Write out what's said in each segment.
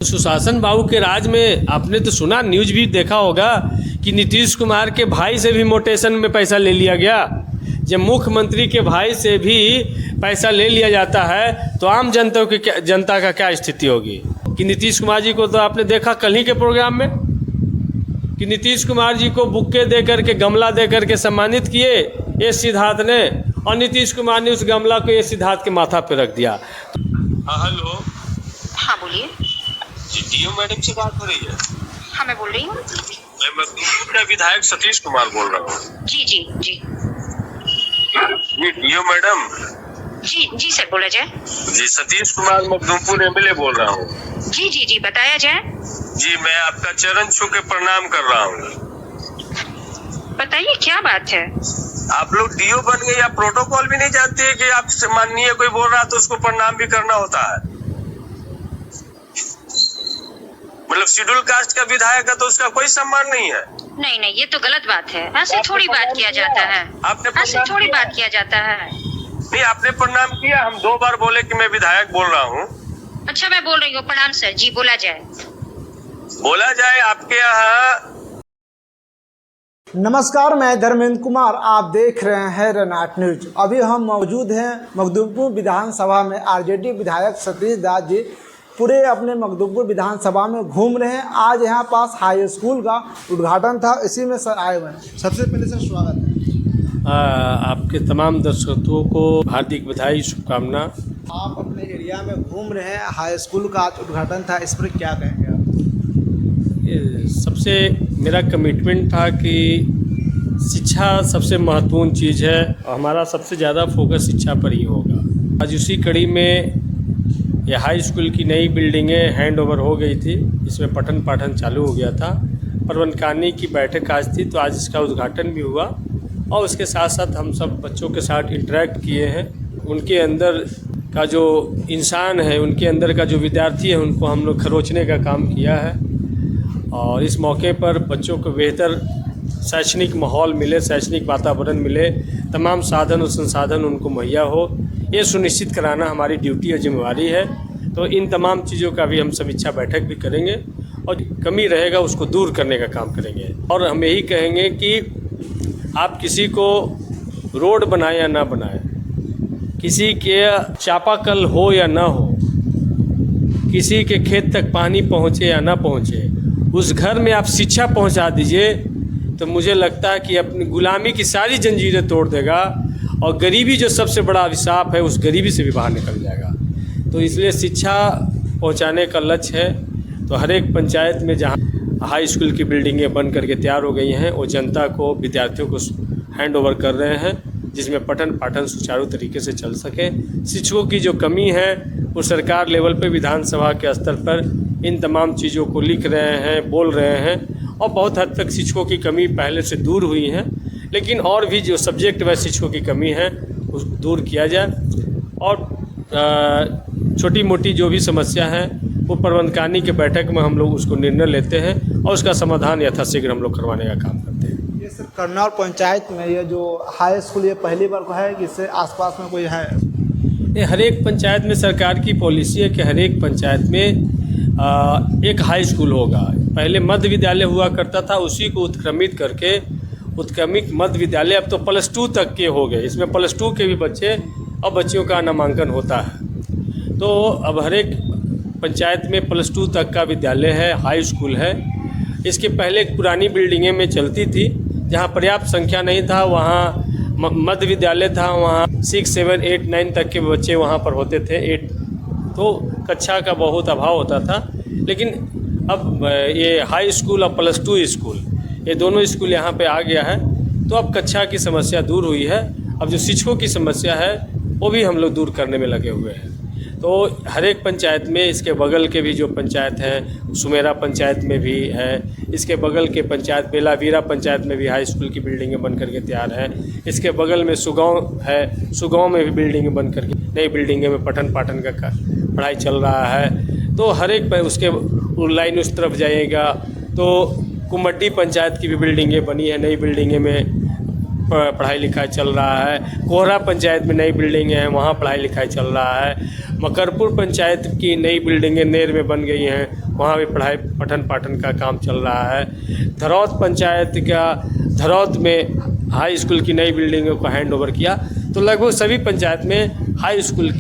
सुशासन बाबू के राज में आपने तो सुना, न्यूज भी देखा होगा कि नीतीश कुमार के भाई से भी मोटेशन में पैसा ले लिया गया। जब मुख्यमंत्री के भाई से भी पैसा ले लिया जाता है तो आम जनता का क्या स्थिति होगी। कि नीतीश कुमार जी को तो आपने देखा कल ही के प्रोग्राम में कि नीतीश कुमार जी को बुक्के दे करके, गमला दे करके सम्मानित किए एस सिद्धार्थ ने, और नीतीश कुमार ने उस गमला को एस सिद्धार्थ के माथा पे रख दिया। हेलो, हाँ बोलिए। जी डीओ मैडम से बात हो रही है? हाँ मैं बोल रही हूँ। मैं मखदूमपुर का विधायक सतीश कुमार बोल रहा हूँ। जी जी जी जी डीओ मैडम। जी जी सर, बोला जाए। जी सतीश कुमार मखदूमपुर एमएलए बोल रहा हूँ। जी जी जी बताया जाए। जी मैं आपका चरण छू के प्रणाम कर रहा हूँ। बताइए क्या बात है। आप लोग डीओ बन गए, या प्रोटोकॉल भी नहीं जानते हैं कि आप माननीय कोई बोल रहा है तो उसको प्रणाम भी करना होता है। मतलब शेड्यूल कास्ट का विधायक है तो उसका कोई सम्मान नहीं है। नहीं नहीं, ये तो गलत बात है। ऐसे थोड़ी बात किया जाता है। ऐसे थोड़ी बात किया जाता है। नहीं, आपने प्रणाम किया, हम 2 बार बोले कि मैं विधायक बोल रहा हूँ। अच्छा मैं बोल रही हूँ, प्रणाम सर जी, बोला जाए। बोला जाए आपके यहाँ। नमस्कार, मैं धर्मेंद्र कुमार, आप देख रहे हैं रनाट न्यूज। अभी हम मौजूद हैं मखदूमपुर विधानसभा में। आरजेडी विधायक सतीश दास जी पूरे अपने मखदूमपुर विधानसभा में घूम रहे हैं। आज यहाँ पास हाई स्कूल का उद्घाटन था, इसी में सर आए हुए हैं। सबसे पहले सर स्वागत है। आपके तमाम दर्शकों को हार्दिक बधाई, शुभकामना। आप अपने एरिया में घूम रहे हैं, हाई स्कूल का आज उद्घाटन था, इस पर क्या कहेंगे आप? सबसे मेरा कमिटमेंट था कि शिक्षा सबसे महत्वपूर्ण चीज़ है और हमारा सबसे ज़्यादा फोकस शिक्षा पर ही होगा। आज उसी कड़ी में ये हाई स्कूल की नई बिल्डिंगें हैंड ओवर हो गई थी, इसमें पठन पाठन चालू हो गया था। प्रबंधकारिणी की बैठक आज थी, तो आज इसका उद्घाटन भी हुआ और उसके साथ साथ हम सब बच्चों के साथ इंटरेक्ट किए हैं। उनके अंदर का जो इंसान है, उनके अंदर का जो विद्यार्थी है, उनको हम लोग खरोचने का काम किया है। और इस मौके पर बच्चों को बेहतर शैक्षणिक माहौल मिले, शैक्षणिक वातावरण मिले, तमाम साधन और संसाधन उनको मुहैया हो, ये सुनिश्चित कराना हमारी ड्यूटी और जिम्मेवारी है। तो इन तमाम चीज़ों का भी हम समीक्षा बैठक भी करेंगे और कमी रहेगा उसको दूर करने का काम करेंगे। और हम यही कहेंगे कि आप किसी को रोड बनाएं या ना बनाएं, किसी के चापाकल हो या ना हो, किसी के खेत तक पानी पहुँचे या ना पहुँचे, उस घर में आप शिक्षा पहुँचा दीजिए तो मुझे लगता है कि अपनी गुलामी की सारी जंजीरें तोड़ देगा और गरीबी जो सबसे बड़ा अभिशाप है, उस गरीबी से भी बाहर निकल जाएगा। तो इसलिए शिक्षा पहुंचाने का लक्ष्य है। तो हर एक पंचायत में जहां हाई स्कूल की बिल्डिंगें बन करके तैयार हो गई हैं, वो जनता को, विद्यार्थियों को हैंड ओवर कर रहे हैं, जिसमें पठन पाठन सुचारू तरीके से चल सके। शिक्षकों की जो कमी है वो सरकार लेवल पर, विधानसभा के स्तर पर इन तमाम चीज़ों को लिख रहे हैं, बोल रहे हैं और बहुत हद तक शिक्षकों की कमी पहले से दूर हुई है। लेकिन और भी जो सब्जेक्ट व शिक्षकों की कमी है उसको दूर किया जाए और छोटी मोटी जो भी समस्या है वो प्रबंधकारिणी के बैठक में हम लोग उसको निर्णय लेते हैं और उसका समाधान यथाशीघ्र हम लोग करवाने का काम करते हैं। ये सर करनौल पंचायत में ये जो हाई स्कूल ये पहली बार को है कि इससे आसपास में कोई है? ये हर एक पंचायत में सरकार की पॉलिसी है कि हर एक पंचायत में एक हाई स्कूल होगा। पहले मध्य विद्यालय हुआ करता था, उसी को उत्क्रमित करके उत्क्रमित मध्य विद्यालय अब तो +2 तक के हो गए। इसमें +2 के भी बच्चे, अब बच्चियों का नामांकन होता है। तो अब हर एक पंचायत में +2 तक का विद्यालय है, हाई स्कूल है। इसके पहले एक पुरानी बिल्डिंगें में चलती थी, जहाँ पर्याप्त संख्या नहीं था, वहाँ मध्य विद्यालय था, वहाँ 6, 7, 8, 9 तक के बच्चे वहाँ पर होते थे। 8 तो कक्षा का बहुत अभाव होता था। लेकिन अब ये हाई स्कूल और +2 स्कूल, ये दोनों स्कूल यहाँ पे आ गया है, तो अब कक्षा की समस्या दूर हुई है। अब जो शिक्षकों की समस्या है वो भी हम लोग दूर करने में लगे हुए हैं। तो हर एक पंचायत में, इसके बगल के भी जो पंचायत हैं, सुमेरा पंचायत में भी है, इसके बगल के पंचायत बेलावीरा पंचायत में भी हाई स्कूल की बिल्डिंगें बन करके तैयार हैं। इसके बगल में सुगांव है, सुगांव में भी बिल्डिंगें बन करके, नई बिल्डिंगें में पठन पाठन का पढ़ाई चल रहा है। तो हर एक उसके लाइन उस तरफ जाइएगा तो कुमड्डी पंचायत की भी बिल्डिंगें बनी है, नई बिल्डिंगें में पढ़ाई लिखाई चल रहा है। कोहरा पंचायत में नई बिल्डिंगें हैं, वहाँ पढ़ाई लिखाई चल रहा है। मकरपुर पंचायत की नई बिल्डिंगें नेर में बन गई हैं, वहाँ भी पढ़ाई पठन पाठन का काम चल रहा है। धरौत पंचायत का धरौत में हाई स्कूल की नई बिल्डिंगों को हैंड ओवर किया। तो लगभग सभी पंचायत में हाई स्कूल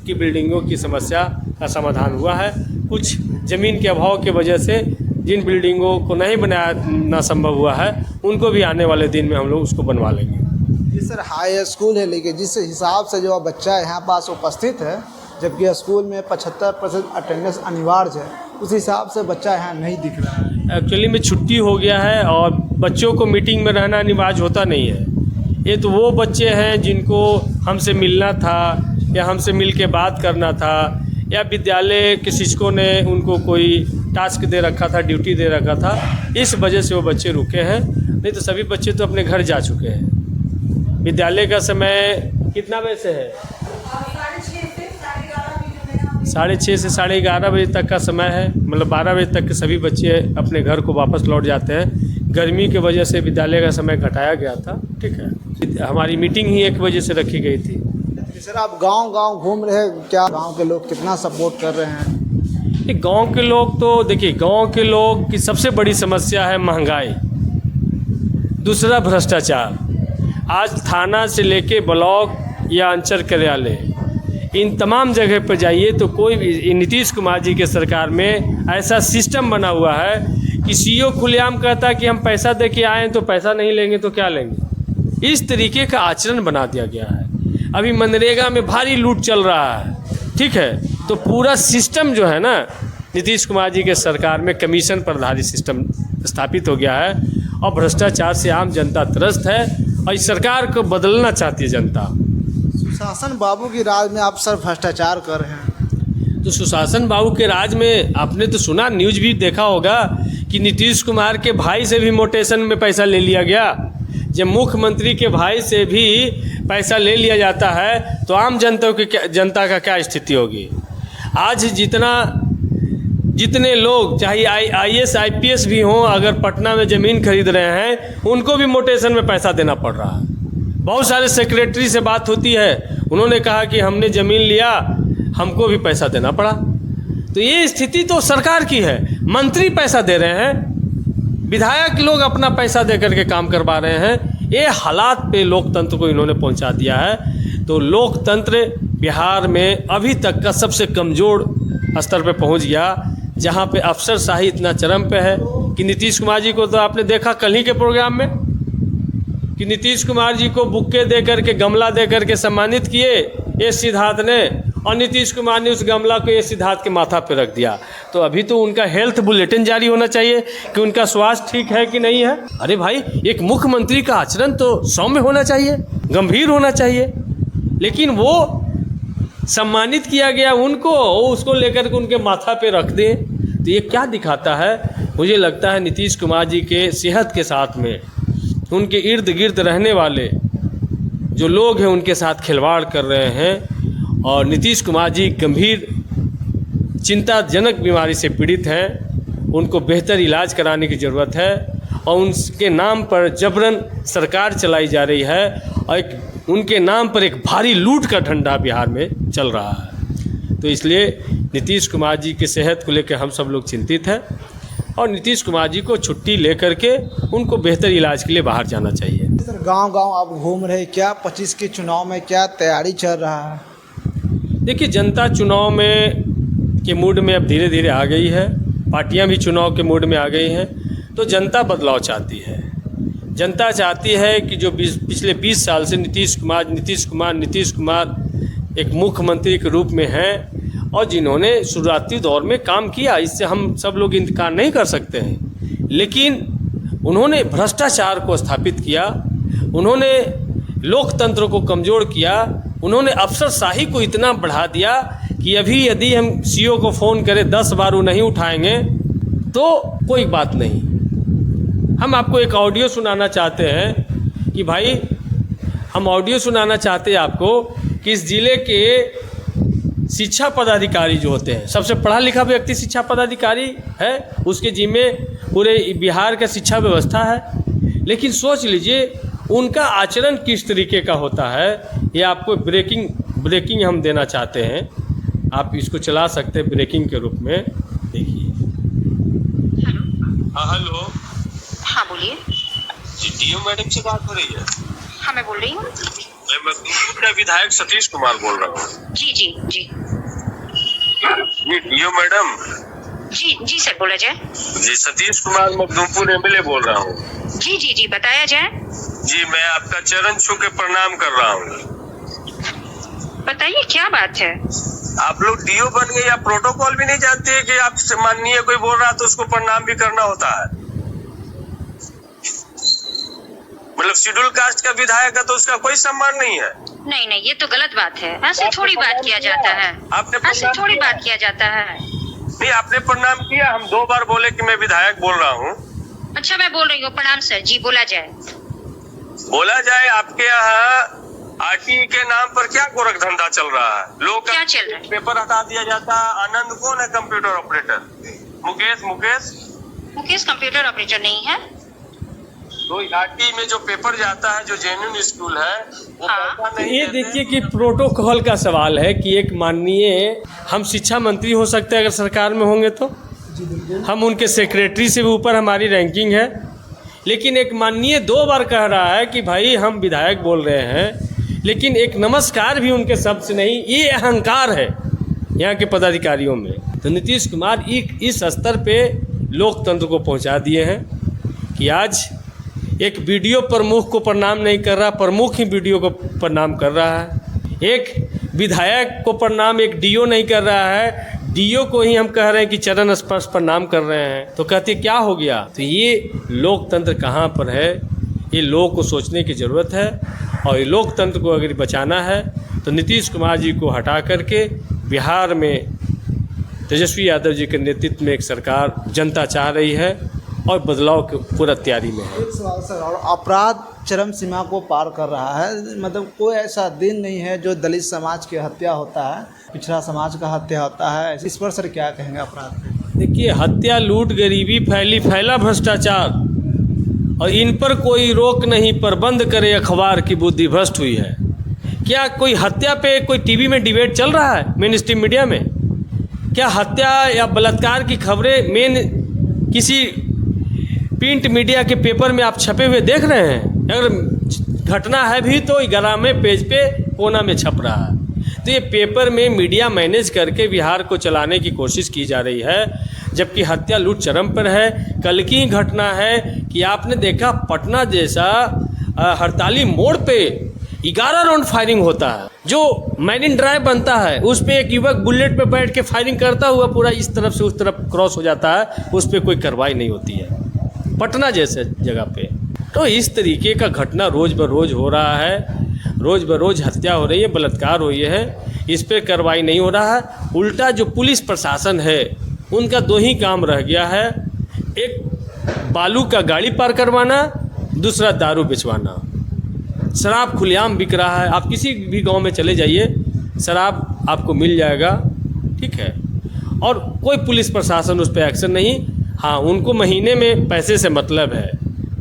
की बिल्डिंगों की समस्या का समाधान हुआ है। कुछ ज़मीन के अभाव की वजह से जिन बिल्डिंगों को नहीं बनाना संभव हुआ है, उनको भी आने वाले दिन में हम लोग उसको बनवा लेंगे। जी सर, हाई स्कूल है, लेकिन जिस हिसाब से जो बच्चा यहाँ पास उपस्थित है, जबकि स्कूल में 75% अटेंडेंस अनिवार्य है, उस हिसाब से बच्चा यहाँ नहीं दिख रहा है। एक्चुअली में छुट्टी हो गया है और बच्चों को मीटिंग में रहना अनिवार्य होता नहीं है। ये तो वो बच्चे हैं जिनको हमसे मिलना था या हमसे मिल के बात करना था, या विद्यालय के शिक्षकों ने उनको कोई टास्क दे रखा था, ड्यूटी दे रखा था, इस वजह से वो बच्चे रुके हैं। नहीं तो सभी बच्चे तो अपने घर जा चुके हैं। विद्यालय का समय कितना बजे से है? 6:30 से 11:30 बजे तक का समय है। मतलब 12 बजे तक के सभी बच्चे अपने घर को वापस लौट जाते हैं। गर्मी की वजह से विद्यालय का समय घटाया गया था। ठीक है, हमारी मीटिंग ही 1 बजे से रखी गई थी। सर, आप गांव-गांव घूम रहे हैं, क्या गांव के लोग कितना सपोर्ट कर रहे हैं? गांव के लोग तो देखिए, गांव के लोग की सबसे बड़ी समस्या है महंगाई, दूसरा भ्रष्टाचार। आज थाना से लेके ब्लॉक या अंचल कार्यालय, इन तमाम जगह पर जाइए तो कोई भी नीतीश कुमार जी के सरकार में ऐसा सिस्टम बना हुआ है कि सीईओ खुलेआम कहता है कि हम पैसा दे के आए तो पैसा नहीं लेंगे तो क्या लेंगे। इस तरीके का आचरण बना दिया गया है। अभी मनरेगा में भारी लूट चल रहा है। ठीक है, तो पूरा सिस्टम जो है ना, नीतीश कुमार जी के सरकार में कमीशन पर आधारित सिस्टम स्थापित हो गया है और भ्रष्टाचार से आम जनता त्रस्त है और इस सरकार को बदलना चाहती है जनता। सुशासन बाबू की राज में आप सर भ्रष्टाचार कर रहे हैं। तो सुशासन बाबू के राज में आपने तो सुना, न्यूज भी देखा होगा कि नीतीश कुमार के भाई से भी मोटेशन में पैसा ले लिया गया। जब मुख्यमंत्री के भाई से भी पैसा ले लिया जाता है तो आम जनता का क्या स्थिति होगी। आज जितने लोग चाहे IAS IPS भी हों, अगर पटना में ज़मीन खरीद रहे हैं, उनको भी मोटेशन में पैसा देना पड़ रहा है। बहुत सारे सेक्रेटरी से बात होती है, उन्होंने कहा कि हमने ज़मीन लिया, हमको भी पैसा देना पड़ा। तो ये स्थिति तो सरकार की है। मंत्री पैसा दे रहे हैं, विधायक लोग अपना पैसा दे करके काम करवा रहे हैं। ये हालात पे लोकतंत्र को इन्होंने पहुंचा दिया है। तो लोकतंत्र बिहार में अभी तक का सबसे कमज़ोर स्तर पे पहुंच गया, जहां पे अफसरशाही इतना चरम पे है कि नीतीश कुमार जी को तो आपने देखा कल ही के प्रोग्राम में कि नीतीश कुमार जी को बुक्के दे करके, गमला दे करके सम्मानित किए ये सिद्धार्थ ने, और नीतीश कुमार ने उस गमला को ये सिद्धार्थ के माथा पे रख दिया। तो अभी तो उनका हेल्थ बुलेटिन जारी होना चाहिए कि उनका स्वास्थ्य ठीक है कि नहीं है। अरे भाई, एक मुख्यमंत्री का आचरण तो सौम्य होना चाहिए, गंभीर होना चाहिए, लेकिन वो सम्मानित किया गया उनको, उसको लेकर के उनके माथा पे रख दें। तो ये क्या दिखाता है? मुझे लगता है नीतीश कुमार जी के सेहत के साथ में उनके इर्द गिर्द रहने वाले जो लोग हैं उनके साथ खिलवाड़ कर रहे हैं। और नीतीश कुमार जी गंभीर चिंताजनक बीमारी से पीड़ित हैं, उनको बेहतर इलाज कराने की ज़रूरत है। और उनके नाम पर जबरन सरकार चलाई जा रही है और उनके नाम पर एक भारी लूट का धंधा बिहार में चल रहा है। तो इसलिए नीतीश कुमार जी की सेहत को लेकर हम सब लोग चिंतित हैं और नीतीश कुमार जी को छुट्टी लेकर के उनको बेहतर इलाज के लिए बाहर जाना चाहिए। सर, गांव-गांव आप घूम रहे, क्या 25 के चुनाव में क्या तैयारी चल रहा है? देखिए, जनता चुनाव में के मूड में अब धीरे धीरे आ गई है, पार्टियां भी चुनाव के मूड में आ गई हैं। तो जनता बदलाव चाहती है। जनता चाहती है कि जो पिछले 20 साल से नीतीश कुमार एक मुख्यमंत्री के रूप में हैं और जिन्होंने शुरुआती दौर में काम किया, इससे हम सब लोग इनकार नहीं कर सकते हैं, लेकिन उन्होंने भ्रष्टाचार को स्थापित किया, उन्होंने लोकतंत्र को कमज़ोर किया, उन्होंने अफसरशाही को इतना बढ़ा दिया कि अभी यदि हम सीईओ को फ़ोन करें 10 बार वो नहीं उठाएंगे तो कोई बात नहीं। हम आपको एक ऑडियो सुनाना चाहते हैं कि भाई, हम ऑडियो सुनाना चाहते हैं आपको कि इस ज़िले के शिक्षा पदाधिकारी जो होते हैं, सबसे पढ़ा लिखा व्यक्ति शिक्षा पदाधिकारी है, उसके जिम्मे पूरे बिहार का शिक्षा व्यवस्था है। लेकिन सोच लीजिए उनका आचरण किस तरीके का होता है। ये आपको ब्रेकिंग हम देना चाहते हैं, आप इसको चला सकते हैं ब्रेकिंग के रूप में। देखिए, हाँ हेलो। हाँ बोलिए। जी डीओ मैडम से बात हो रही है? हाँ मैं बोल रही हूँ। मैं मखदूमपुर का विधायक सतीश कुमार बोल रहा हूँ। जी जी जी जी डीओ मैडम। जी जी सर बोला जाए। जी सतीश कुमार मखदूमपुर एमएलए बोल रहा हूँ। जी जी जी बताया जाए। जी मैं आपका चरण छू के प्रणाम कर रहा हूँ। बताइए क्या बात है। आप लोग डीओ बन गए या प्रोटोकॉल भी नहीं जानते हैं कि आप माननीय कोई बोल रहा तो उसको प्रणाम भी करना होता है? मतलब शेड्यूल कास्ट का विधायक है तो उसका कोई सम्मान नहीं है? नहीं नहीं ये तो गलत बात है। ऐसे थोड़ी बात किया जाता है। ऐसे थोड़ी बात किया जाता है। नहीं आपने प्रणाम किया, हम 2 बार बोले कि मैं विधायक बोल रहा हूँ। अच्छा मैं बोल रही हूँ प्रणाम सर जी बोला जाए। बोला जाए। आपके यहाँ आरटीई के नाम पर क्या गोरख धंधा चल रहा है? लोग क्या चल रहा है? पेपर हटा दिया जाता है। आनंद कौन है computer operator? Mukesh Mukesh computer operator नहीं है। तो आरटीई में जो पेपर जाता है जो जेन्युइन स्कूल है वो हाँ। पैसा नहीं ये देते। देखिए कि प्रोटोकॉल का सवाल है कि एक माननीय हम शिक्षा मंत्री हो सकते हैं अगर सरकार में होंगे तो हम उनके सेक्रेटरी से भी ऊपर हमारी रैंकिंग है, लेकिन एक माननीय 2 बार कह रहा है कि भाई हम विधायक बोल रहे हैं, लेकिन एक नमस्कार भी उनके शब्द से नहीं। ये अहंकार है यहाँ के पदाधिकारियों में। तो नीतीश कुमार इस स्तर पे लोकतंत्र को पहुँचा दिए हैं कि आज एक वीडियो प्रमुख को प्रणाम नहीं कर रहा, प्रमुख ही वीडियो को प्रणाम कर रहा है। एक विधायक को प्रणाम एक डीओ नहीं कर रहा है, डीओ को ही हम कह रहे हैं कि चरण स्पर्श प्रणाम कर रहे हैं। तो कहते क्या हो गया? तो ये लोकतंत्र कहाँ पर है? ये लोगों को सोचने की ज़रूरत है। और ये लोकतंत्र को अगर बचाना है तो नीतीश कुमार जी को हटा करके बिहार में तेजस्वी यादव जी के नेतृत्व में एक सरकार जनता चाह रही है और बदलाव की पूरा तैयारी में है। एक सवाल सर, और अपराध चरम सीमा को पार कर रहा है। मतलब कोई ऐसा दिन नहीं है जो दलित समाज की हत्या होता है, पिछड़ा समाज का हत्या होता है। इस पर सर क्या कहेंगे अपराध पे? देखिए हत्या, लूट, गरीबी, फैला भ्रष्टाचार, और इन पर कोई रोक नहीं पर बंद करे अखबार की बुद्धि भ्रष्ट हुई है। क्या कोई हत्या पे कोई टीवी में डिबेट चल रहा है मेन स्ट्रीम मीडिया में? क्या हत्या या बलात्कार की खबरें किसी प्रिंट मीडिया के पेपर में आप छपे हुए देख रहे हैं? अगर घटना है भी तो 11वें पेज पे कोना में छप रहा है। तो ये पेपर में मीडिया मैनेज करके बिहार को चलाने की कोशिश की जा रही है, जबकि हत्या लूट चरम पर है। कल की घटना है कि आपने देखा पटना जैसा हड़ताली मोड़ पे 11 राउंड फायरिंग होता है, जो मैन इन ड्राइव बनता है, उस पर एक युवक बुलेट पे बैठ के फायरिंग करता हुआ पूरा इस तरफ से उस तरफ क्रॉस हो जाता है, उस पर कोई कार्रवाई नहीं होती है पटना जैसे जगह पे। तो इस तरीके का घटना रोज़ बरोज़ हो रहा है, रोज़ बरोज़ हत्या हो रही है, बलात्कार हो रही है, इस पर कार्रवाई नहीं हो रहा है। उल्टा जो पुलिस प्रशासन है उनका 2 ही काम रह गया है, एक बालू का गाड़ी पार करवाना, दूसरा दारू बेचवाना। शराब खुलेआम बिक रहा है, आप किसी भी गांव में चले जाइए शराब आपको मिल जाएगा, ठीक है। और कोई पुलिस प्रशासन उस पर एक्शन नहीं। हाँ, उनको महीने में पैसे से मतलब है,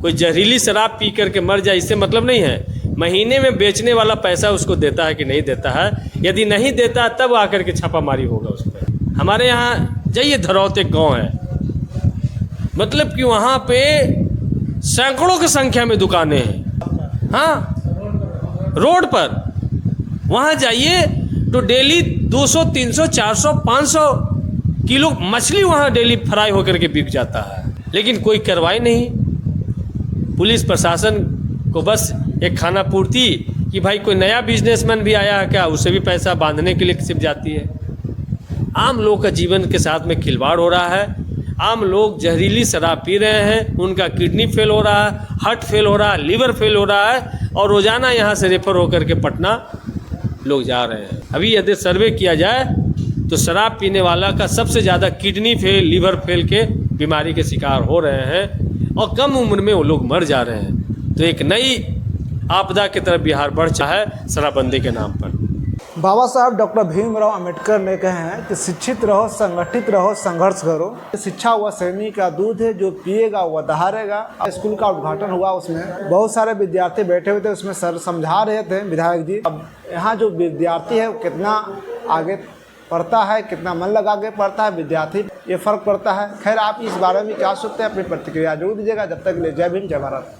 कोई जहरीली शराब पी करके मर जाए इससे मतलब नहीं है। महीने में बेचने वाला पैसा उसको देता है कि नहीं देता है, यदि नहीं देता तब आकर के छापामारी होगा उस पर। हमारे यहाँ जाइए, धरौत एक गाँव है, मतलब कि वहाँ पे सैकड़ों की संख्या में दुकानें हैं। हाँ, रोड पर वहाँ जाइए तो डेली 200, 300, 400, 500 किलो मछली वहाँ डेली फ्राई होकर के बिक जाता है, लेकिन कोई कार्रवाई नहीं। पुलिस प्रशासन को बस एक खाना पूर्ति कि भाई कोई नया बिजनेसमैन भी आया है क्या, उससे भी पैसा बांधने के लिए सिर्फ जाती है। आम लोग का जीवन के साथ में खिलवाड़ हो रहा है। आम लोग जहरीली शराब पी रहे हैं, उनका किडनी फेल हो रहा है, हार्ट फेल हो रहा है, लीवर फेल हो रहा है, और रोज़ाना यहाँ से रेफर होकर के पटना लोग जा रहे हैं। अभी यदि सर्वे किया जाए तो शराब पीने वाला का सबसे ज़्यादा किडनी फेल, लीवर फेल के बीमारी के शिकार हो रहे हैं, और कम उम्र में वो लोग मर जा रहे हैं। तो एक नई आपदा की तरफ बिहार बढ़ रहा है शराबबंदी के नाम पर। बाबा साहब डॉक्टर भीमराव अंबेडकर ने कहे हैं कि शिक्षित रहो, संगठित रहो, संघर्ष करो। शिक्षा वह श्रेणी का दूध है जो पिएगा वह दहाड़ेगा। स्कूल का उद्घाटन हुआ, उसमें बहुत सारे विद्यार्थी बैठे हुए थे, उसमें सर समझा रहे थे विधायक जी। अब यहाँ जो विद्यार्थी है वो कितना आगे पढ़ता है, कितना मन लगा के पढ़ता है विद्यार्थी, ये फ़र्क पड़ता है। खैर आप इस बारे में क्या सोचते हैं, अपनी प्रतिक्रिया जरूर दीजिएगा। जब तक के लिए जय भीम, जय भारत।